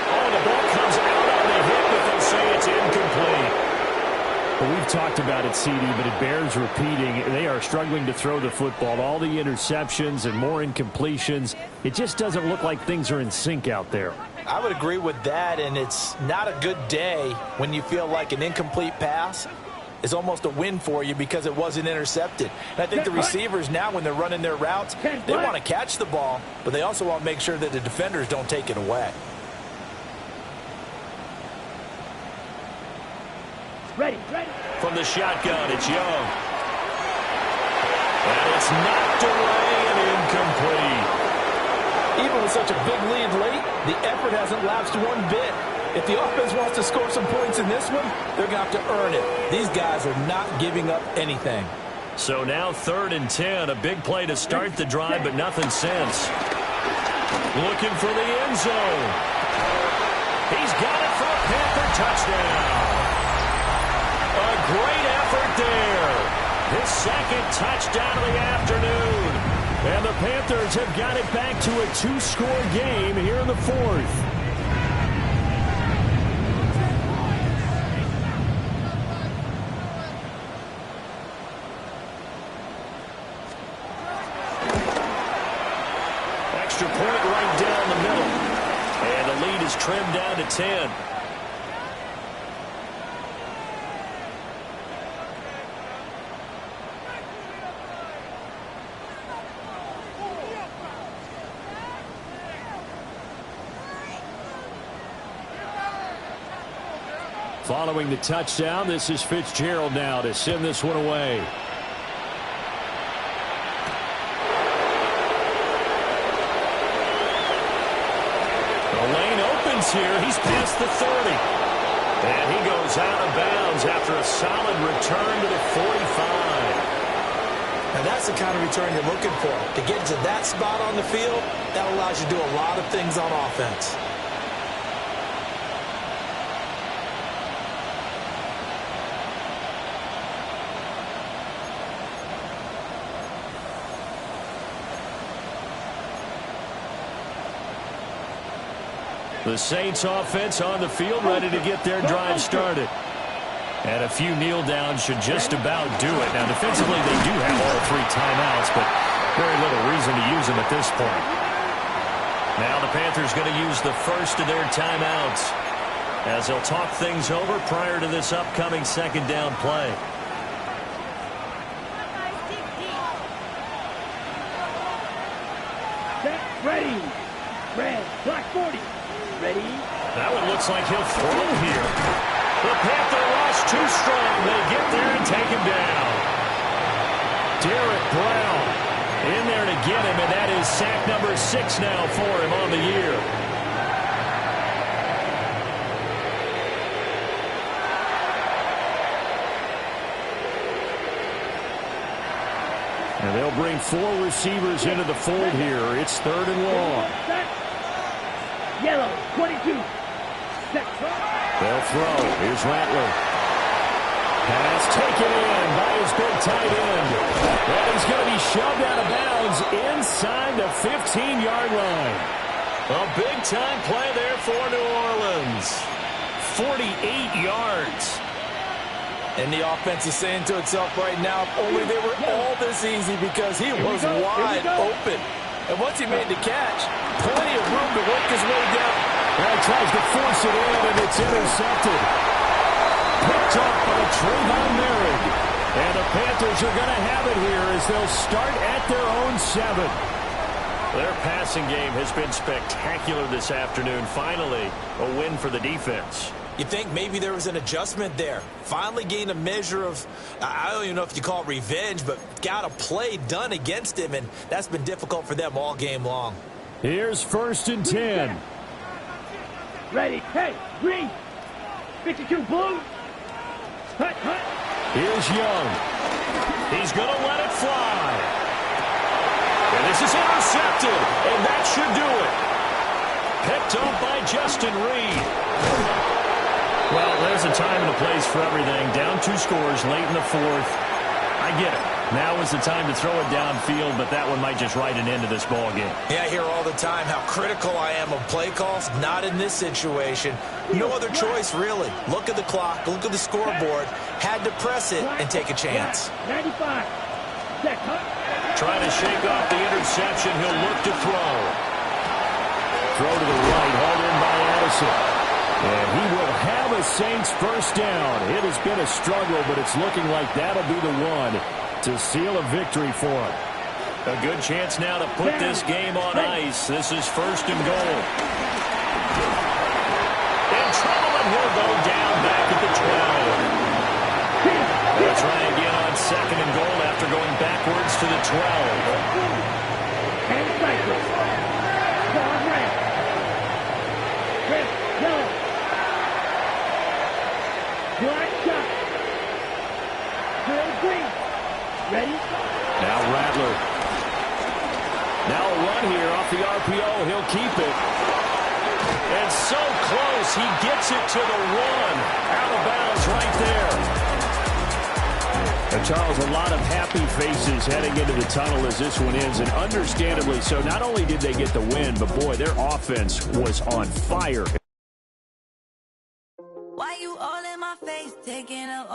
Oh, the ball comes out on the hit, but they'll say it's incomplete. Well, we've talked about it, CD, but it bears repeating. They are struggling to throw the football. All the interceptions and more incompletions. It just doesn't look like things are in sync out there. I would agree with that, and it's not a good day when you feel like an incomplete pass is almost a win for you because it wasn't intercepted. And I think the receivers now, when they're running their routes, they want to catch the ball, but they also want to make sure that the defenders don't take it away. Ready. From the shotgun, it's Young. And it's knocked away and incomplete. Even with such a big lead late, the effort hasn't lapsed one bit. If the offense wants to score some points in this one, they're going to have to earn it. These guys are not giving up anything. So now 3rd and 10, a big play to start the drive, but nothing since. Looking for the end zone. He's got it for a Panther touchdown. A great effort there. His 2nd touchdown of the afternoon. And the Panthers have got it back to a 2-score game here in the 4th. Extra point right down the middle. And the lead is trimmed down to 10. Following the touchdown, this is Fitzgerald now to send this one away. The lane opens here. He's past the 30. And he goes out of bounds after a solid return to the 45. Now that's the kind of return you're looking for. To get to that spot on the field, that allows you to do a lot of things on offense. The Saints offense on the field, ready to get their drive started. And a few kneel downs should just about do it. Now, defensively, they do have all 3 timeouts, but very little reason to use them at this point. Now the Panthers going to use the first of their timeouts as they'll talk things over prior to this upcoming second down play. Set, ready. Red, block 40. Ready. That one looks like he'll throw here. The Panther rush too strong. They get there and take him down. Derek Brown in there to get him, and that is sack number 6 now for him on the year. And they'll bring 4 receivers into the fold here. It's 3rd and long. Yellow, 22. Set. They'll throw. Here's Rattler. Pass taken in by his big tight end. And he's going to be shoved out of bounds inside the 15-yard line. A big-time play there for New Orleans. 48 yards. And the offense is saying to itself right now, if only they were all this easy, because he was wide open. And once he made the catch, plenty of room to work his way down. Now he tries to force it in, and it's intercepted. Picked up by Trayvon Merrick. And the Panthers are going to have it here as they'll start at their own 7. Their passing game has been spectacular this afternoon. Finally, a win for the defense. You think maybe there was an adjustment there. Finally gained a measure of, I don't even know if you call it revenge, but got a play done against him, and that's been difficult for them all game long. Here's 1st and 10. Ready. Hey, green. 52 blue. Hut, hut. Here's Young. He's going to let it fly. And this is intercepted, and that should do it. Picked up by Justin Reed. Well, there's a time and a place for everything. Down 2 scores late in the 4th. I get it. Now is the time to throw it downfield, but that one might just write an end to this ball game. Yeah, I hear all the time how critical I am of play calls. Not in this situation. No other choice, really. Look at the clock. Look at the scoreboard. Had to press it and take a chance. 95. Set, hut. Trying to shake off the interception. He'll look to throw. Throw to the right, hauled in by Addison. And he will have a Saints first down. It has been a struggle, but it's looking like that'll be the one to seal a victory for him. A good chance now to put this game on ice. This is 1st and goal. In trouble, and he'll go down back at the 12. They'll try again on 2nd and goal after going backwards to the 12. And cycle. Ball red. Red, yellow. Black shot. Good green. Ready? Now Rattler. Now a run here off the RPO. He'll keep it. And so close. He gets it to the 1. Out of bounds right there. And Charles, a lot of happy faces heading into the tunnel as this one ends. And understandably so. Not only did they get the win, but boy, their offense was on fire. Why you all in my face, taking a